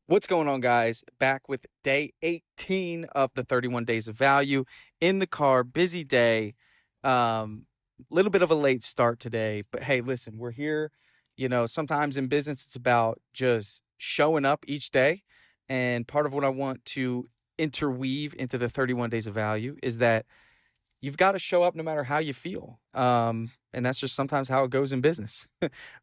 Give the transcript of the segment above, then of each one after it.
What's going on, guys? Back with day 18 of the 31 days of value in the car. Busy day. Little bit of a late start today, but hey, listen, we're here. Sometimes in business, it's about just showing up each day. And part of what I want to interweave into the 31 days of value is that you've got to show up no matter how you feel. And that's just sometimes how it goes in business.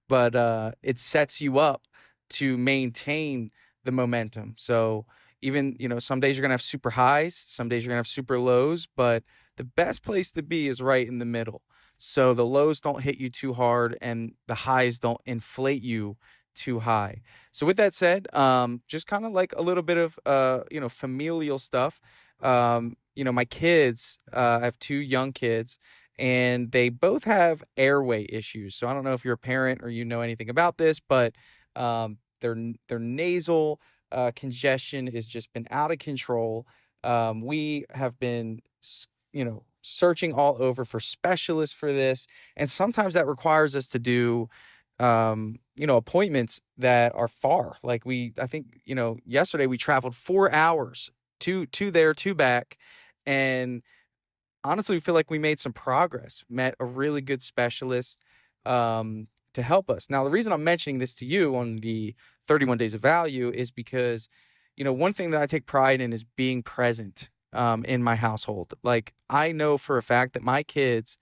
But it sets you up to maintain the momentum. So even, some days you're going to have super highs, some days you're going to have super lows, but the best place to be is right in the middle. So the lows don't hit you too hard and the highs don't inflate you too high. So with that said, just kind of like a little bit of familial stuff. My kids, I have two young kids, and they both have airway issues. So I don't know if you're a parent or you know anything about this, but their nasal congestion has just been out of control. We have been, searching all over for specialists for this, and sometimes that requires us to do, appointments that are far. Like I think, yesterday we traveled 4 hours, two there, two back, and honestly, we feel like we made some progress, met a really good specialist to help us. Now, the reason I'm mentioning this to you on the 31 Days of Value is because, one thing that I take pride in is being present in my household. Like, I know for a fact that my kids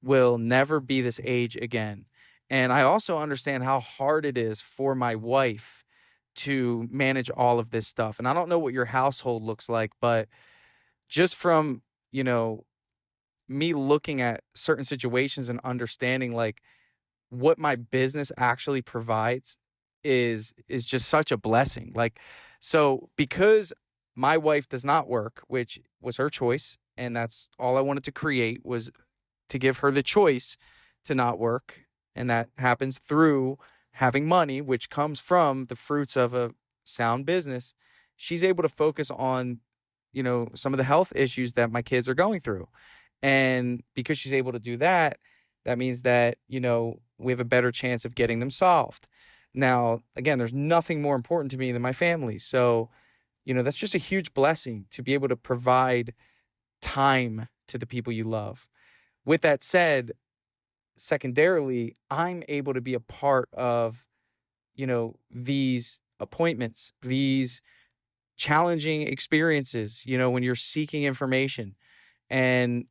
will never be this age again. And I also understand how hard it is for my wife to manage all of this stuff. And I don't know what your household looks like, but just from, you know, me looking at certain situations and understanding like what my business actually provides is just such a blessing. Like, so because my wife does not work, which was her choice, and that's all I wanted to create was to give her the choice to not work, and that happens through having money, which comes from the fruits of a sound business. She's able to focus on, some of the health issues that my kids are going through. And because she's able to do that, that means that, we have a better chance of getting them solved. Now, again, there's nothing more important to me than my family. So, that's just a huge blessing to be able to provide time to the people you love. With that said, secondarily, I'm able to be a part of, these appointments, these challenging experiences, when you're seeking information. And,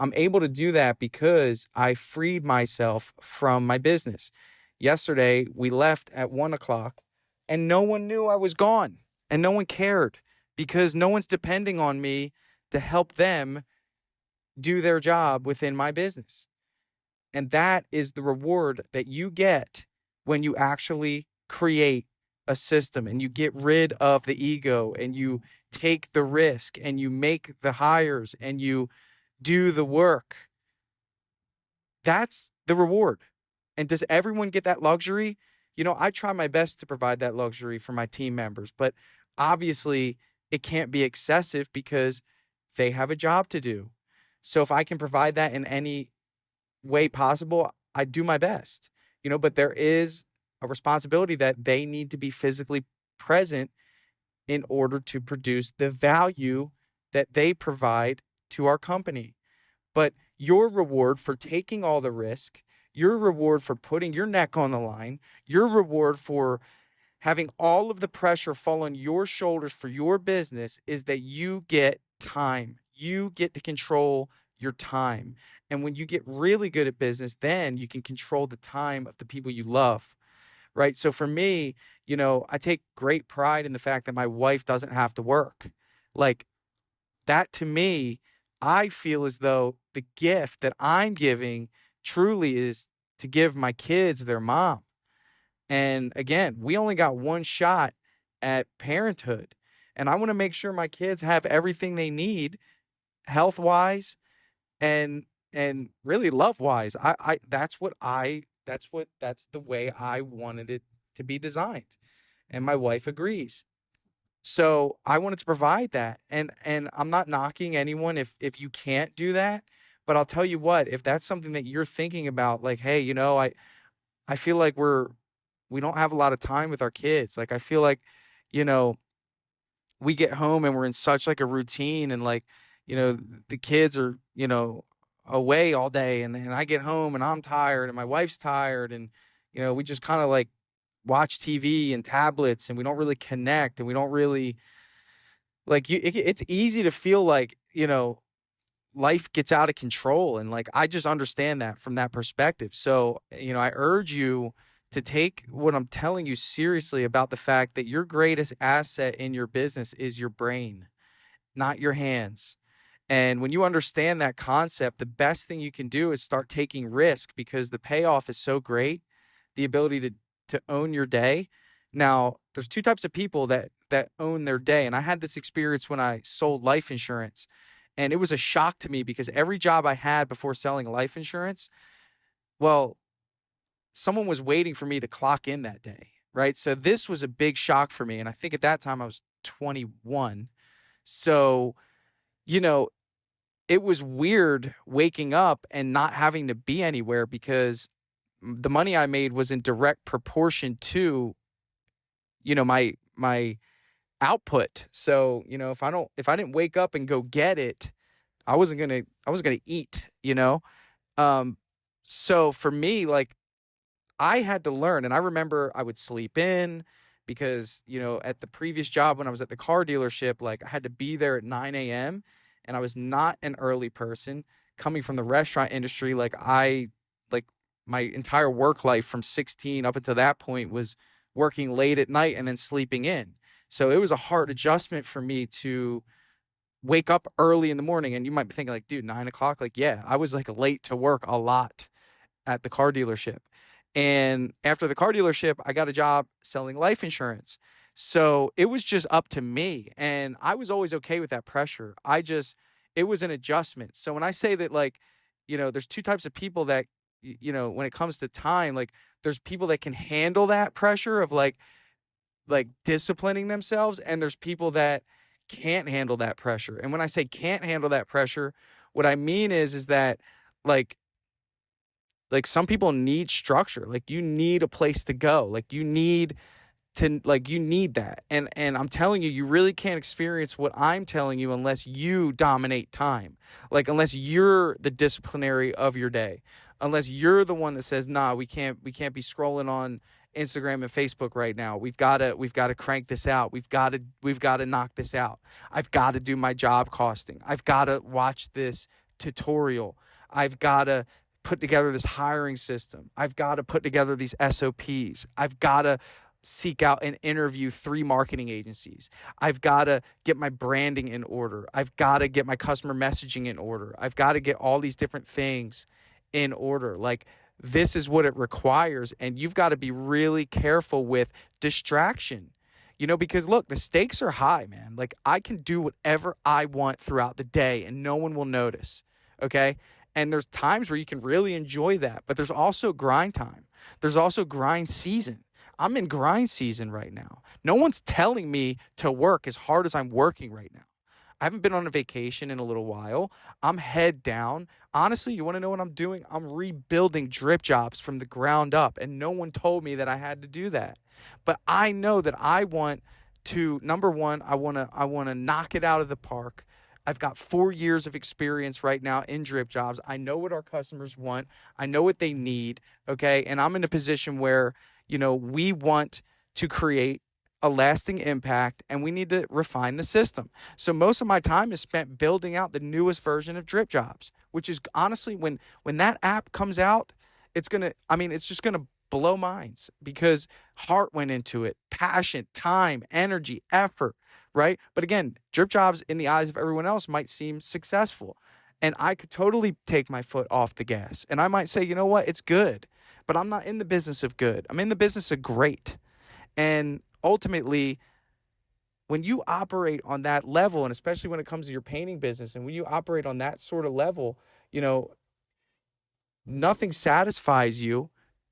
I'm able to do that because I freed myself from my business. Yesterday, we left at 1 o'clock and no one knew I was gone and no one cared because no one's depending on me to help them do their job within my business. And that is the reward that you get when you actually create a system and you get rid of the ego and you take the risk and you make the hires and you do the work. That's the reward. And does everyone get that luxury? I try my best to provide that luxury for my team members, but obviously it can't be excessive because they have a job to do. So if I can provide that in any way possible, I do my best, but there is a responsibility that they need to be physically present in order to produce the value that they provide to our company. But your reward for taking all the risk, your reward for putting your neck on the line, your reward for having all of the pressure fall on your shoulders for your business is that you get time. You get to control your time. And when you get really good at business, then you can control the time of the people you love. Right. So for me, I take great pride in the fact that my wife doesn't have to work. Like that to me, I feel as though the gift that I'm giving truly is to give my kids their mom. And again, we only got one shot at parenthood. And I want to make sure my kids have everything they need health wise and really love wise. That's the way I wanted it to be designed. And my wife agrees. So I wanted to provide that. And I'm not knocking anyone if you can't do that. But I'll tell you what, if that's something that you're thinking about, like, hey, I feel like we don't have a lot of time with our kids. Like I feel like, you know, we get home and we're in such like a routine, and like, the kids are, away all day, and I get home and I'm tired and my wife's tired, and we just kind of like watch TV and tablets, and we don't really connect, and we don't really like it's easy to feel like, life gets out of control, and like I just understand that from that perspective. So, I urge you to take what I'm telling you seriously about the fact that your greatest asset in your business is your brain, not your hands. And when you understand that concept, the best thing you can do is start taking risk, because the payoff is so great. The ability to own your day. Now, there's two types of people that own their day, and I had this experience when I sold life insurance, and it was a shock to me because every job I had before selling life insurance, well, someone was waiting for me to clock in that day, right? So this was a big shock for me, and I think at that time I was 21. So, you know, it was weird waking up and not having to be anywhere, because the money I made was in direct proportion to, my output. So, if I didn't wake up and go get it, I was gonna eat. Um, so for me, like, I had to learn, and I remember I would sleep in because, at the previous job when I was at the car dealership, like I had to be there at 9 a.m. and I was not an early person. Coming from the restaurant industry, like my entire work life from 16 up until that point was working late at night and then sleeping in. So it was a hard adjustment for me to wake up early in the morning. And you might be thinking like, dude, 9 o'clock? Like, yeah, I was like late to work a lot at the car dealership. And after the car dealership, I got a job selling life insurance. So it was just up to me. And I was always okay with that pressure. It was an adjustment. So when I say that, like, there's two types of people that, when it comes to time, like, there's people that can handle that pressure of like disciplining themselves, and there's people that can't handle that pressure. And when I say can't handle that pressure, what I mean is that, like, some people need structure. Like, you need a place to go. Like, you need that. And I'm telling you, you really can't experience what I'm telling you unless you dominate time. Like, unless you're the disciplinary of your day. Unless you're the one that says, "Nah, we can't be scrolling on Instagram and Facebook right now. We've got to crank this out. We've got to knock this out. I've got to do my job costing. I've got to watch this tutorial. I've got to put together this hiring system. I've got to put together these SOPs. I've got to seek out and interview 3 marketing agencies. I've got to get my branding in order. I've got to get my customer messaging in order. I've got to get all these different things in order." Like, this is what it requires. And you've got to be really careful with distraction, because look, the stakes are high, man. Like, I can do whatever I want throughout the day and no one will notice. Okay. And there's times where you can really enjoy that, but there's also grind time. There's also grind season. I'm in grind season right now. No one's telling me to work as hard as I'm working right now. I haven't been on a vacation in a little while. I'm head down. Honestly, you want to know what I'm doing? I'm rebuilding Drip Jobs from the ground up, and no one told me that I had to do that. But I know that I want to, number one, I want to knock it out of the park. I've got 4 years of experience right now in Drip Jobs. I know what our customers want. I know what they need, okay? And I'm in a position where, we want to create a lasting impact, and we need to refine the system. So most of my time is spent building out the newest version of Drip Jobs, which is honestly, when that app comes out, it's just gonna blow minds, because heart went into it, passion, time, energy, effort, right? But again, Drip Jobs in the eyes of everyone else might seem successful, and I could totally take my foot off the gas, and I might say, you know what, it's good, but I'm not in the business of good. I'm in the business of great. And ultimately, when you operate on that level, and especially when it comes to your painting business, and when you operate on that sort of level, nothing satisfies you.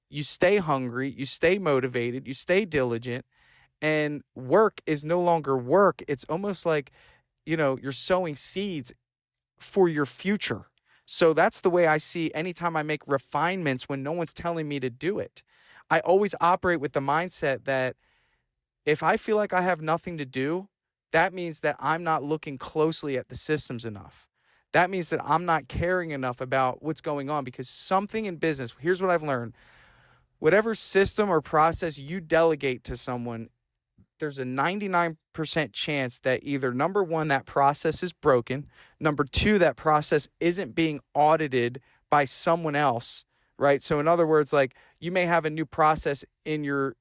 You stay hungry, you stay motivated, you stay diligent, and work is no longer work. It's almost like, you're sowing seeds for your future. So that's the way I see anytime I make refinements when no one's telling me to do it. I always operate with the mindset that If I feel like I have nothing to do, that means that I'm not looking closely at the systems enough. That means that I'm not caring enough about what's going on, because something in business, here's what I've learned. Whatever system or process you delegate to someone, there's a 99% chance that either number one, that process is broken. Number two, that process isn't being audited by someone else, right? So in other words, like, you may have a new process in your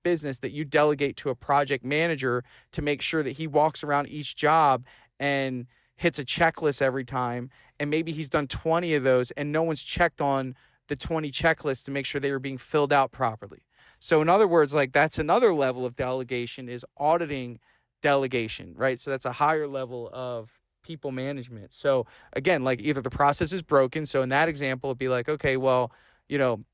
business that you delegate to a project manager to make sure that he walks around each job and hits a checklist every time. And maybe he's done 20 of those and no one's checked on the 20 checklists to make sure they were being filled out properly. So in other words, like, that's another level of delegation, is auditing delegation, right? So that's a higher level of people management. So again, like, either the process is broken. So in that example, it'd be like, okay, well, you know,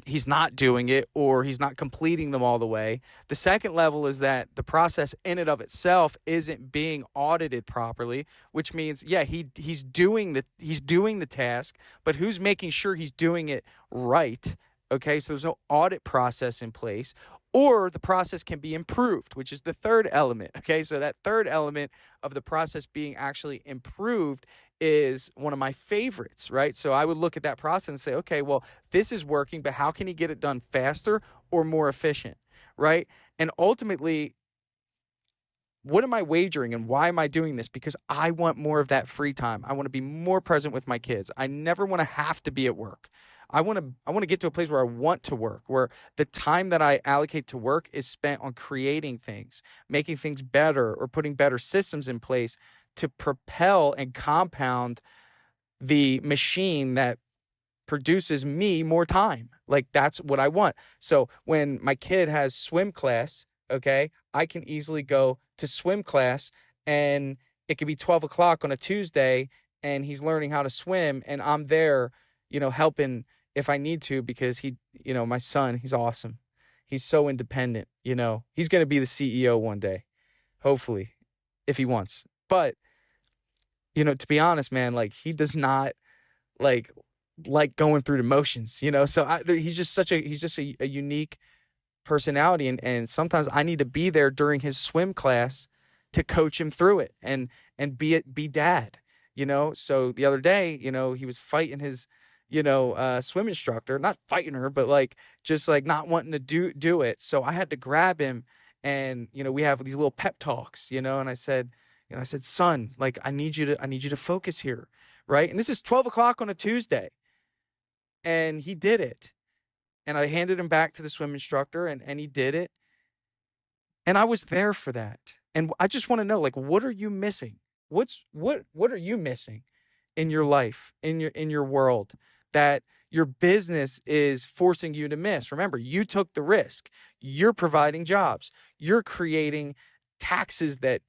he's not doing it, or he's not completing them all the way. The second level is that the process in and of itself isn't being audited properly, which means, yeah, he's doing the task, but who's making sure he's doing it right? Okay, so there's no audit process in place. Or the process can be improved, which is the third element. Okay, so that third element of the process being actually improved is one of my favorites, right? So I would look at that process and say, okay, well, this is working, but how can he get it done faster or more efficient, right? And ultimately, what am I wagering and why am I doing this? Because I want more of that free time. I want to be more present with my kids. I never want to have to be at work. I want to get to a place where I want to work, where the time that I allocate to work is spent on creating things, making things better, or putting better systems in place to propel and compound the machine that produces me more time. Like, that's what I want. So when my kid has swim class, okay, I can easily go to swim class, and it could be 12 o'clock on a Tuesday, and he's learning how to swim, and I'm there, helping if I need to, because my son, he's awesome. He's so independent, he's going to be the CEO one day, hopefully, if he wants. But, to be honest, man, like, he does not like going through the motions, so he's just a unique personality. And sometimes I need to be there during his swim class to coach him through it and be dad, So the other day, he was fighting his, swim instructor, not fighting her, but just not wanting to do it. So I had to grab him, and, we have these little pep talks, and I said, son, I need you to focus here. Right. And this is 12 o'clock on a Tuesday. And he did it. And I handed him back to the swim instructor, and he did it. And I was there for that. And I just want to know, what are you missing? What are you missing in your life, in your world, that your business is forcing you to miss? Remember, you took the risk. You're providing jobs. You're creating taxes that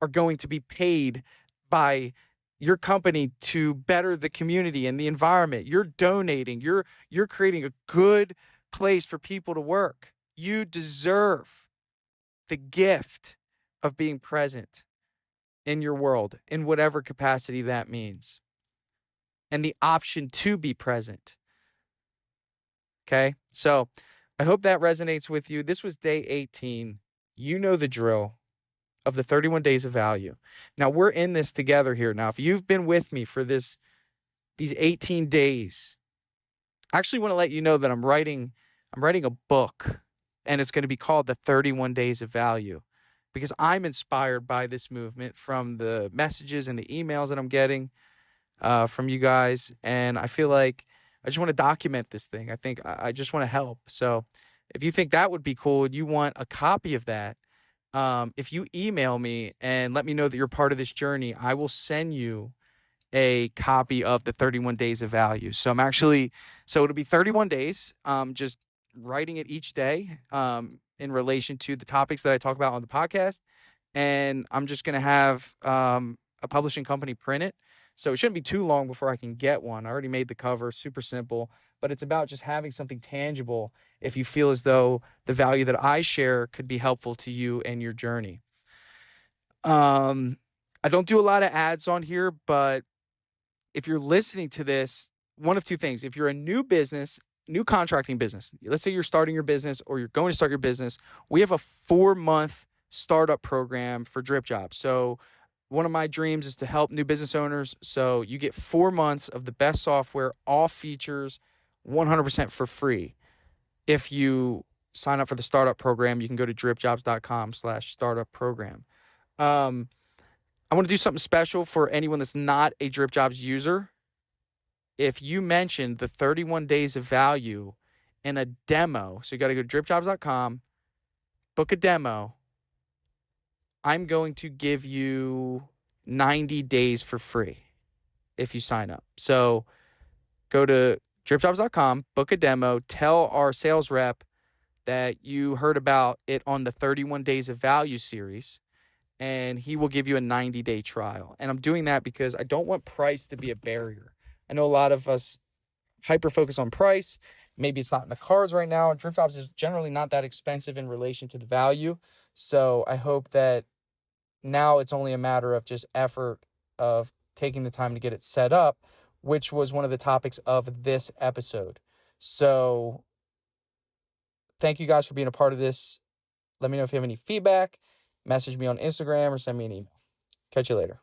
are going to be paid by your company to better the community and the environment. You're donating. You're creating a good place for people to work. You deserve the gift of being present in your world, in whatever capacity that means, and the option to be present. Okay? So I hope that resonates with you. This was day 18. You know the drill of the 31 days of value. Now, we're in this together here. Now, if you've been with me for these 18 days, I actually want to let you know that I'm writing a book, and it's going to be called The 31 Days of Value, because I'm inspired by this movement from the messages and the emails that I'm getting from you guys. And I feel like I just want to document this thing. I think I just want to help. So if you think that would be cool and you want a copy of that, if you email me and let me know that you're part of this journey, I will send you a copy of the 31 Days of Value. So it'll be 31 days, just writing it each day in relation to the topics that I talk about on the podcast. And I'm just going to have a publishing company print it. So it shouldn't be too long before I can get one. I already made the cover, super simple, but it's about just having something tangible if you feel as though the value that I share could be helpful to you and your journey. I don't do a lot of ads on here, but if you're listening to this, one of two things. If you're a new business new contracting business. Let's say you're starting your business or you're going to start your business. We have a 4-month startup program for Drip Jobs. So one of my dreams is to help new business owners. So you get 4 months of the best software, all features, 100% for free. If you sign up for the startup program, you can go to dripjobs.com/startup program. I want to do something special for anyone that's not a Drip Jobs user. If you mention the 31 days of value in a demo, so you got to go to dripjobs.com, book a demo, I'm going to give you 90 days for free if you sign up. So go to dripjobs.com, book a demo, tell our sales rep that you heard about it on the 31 Days of Value series, and he will give you a 90-day trial. And I'm doing that because I don't want price to be a barrier. I know a lot of us hyper-focus on price. Maybe it's not in the cards right now. Drip Jobs is generally not that expensive in relation to the value. So I hope that now it's only a matter of just effort of taking the time to get it set up, which was one of the topics of this episode. So thank you guys for being a part of this. Let me know if you have any feedback. Message me on Instagram or send me an email. Catch you later.